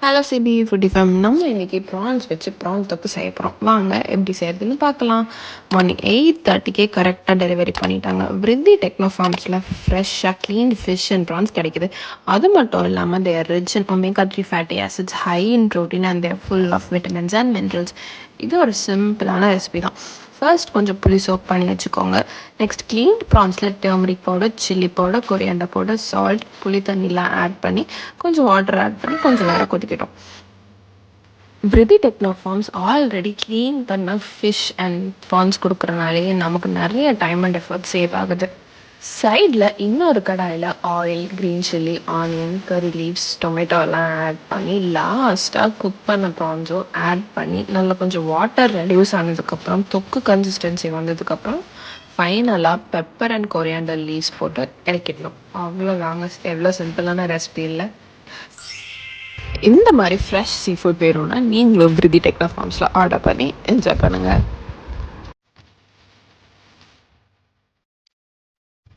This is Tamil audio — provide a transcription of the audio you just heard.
Hello CP foodie fame. நம்ம இன்றைக்கி ப்ரான்ஸ் வச்சு ப்ரான் தொக்கு செய்ய போகிறோம். வாங்க எப்படி செய்யறதுன்னு பார்க்கலாம். மார்னிங் 8:30க்கே கரெக்டாக டெலிவரி பண்ணிட்டாங்க. விருத்தி டெக்னோ ஃபார்ம்ஸில் ஃப்ரெஷ்ஷாக க்ளீன் ஃபிஷ் அண்ட் ப்ரான்ஸ் கிடைக்குது. அது மட்டும் இல்லாமல் they're rich in omega 3 fatty acids, high in protein and they're full of vitamins and minerals. இது ஒரு சிம்பிளான ரெசிபி தான். ஃபர்ஸ்ட் கொஞ்சம் புளி சோக் பண்ணி வச்சுக்கோங்க. நெக்ஸ்ட் க்ளீன் ப்ரான்ஸில் turmeric powder, chilli powder, coriander powder, salt, புளி தண்ணிலாம் ஆட் பண்ணி கொஞ்சம் வாட்டர் ஆட் பண்ணி கொஞ்சம் நேரம் கொதிக்கட்டும். விருதி டெக்னோ ஃபார்ம்ஸ் ஆல்ரெடி க்ளீன் பண்ண ஃபிஷ் அண்ட் ப்ரான்ஸ் கொடுக்குறனாலே நமக்கு நிறைய டைம் அண்ட் எஃபர்ட் சேவ் ஆகுது. சைடில் இன்னொரு கடாயில் oil, green chilli, onion, curry leaves, டொமேட்டோலாம் ஆட் பண்ணி லாஸ்ட்டாக குக் பண்ண ப்ரான்ஸும் ஆட் பண்ணி நல்லா கொஞ்சம் வாட்டர் ரெடியூஸ் ஆனதுக்கப்புறம், தொக்கு கன்சிஸ்டன்சி வந்ததுக்கப்புறம் ஃபைனலாக பெப்பர் அண்ட் கொரியாண்டர் லீவ்ஸ் போட்டு இறக்கிடணும். அவ்வளோதாங்க. எவ்வளோ சிம்பிளான ரெசிபி இல்லை. இந்த மாதிரி ஃப்ரெஷ் சீ ஃபுட் வேணும்னா நீங்களும் விருதி டெக்னோ ஃபார்ம்ஸில் ஆர்டர் பண்ணி என்ஜாய் பண்ணுங்கள்.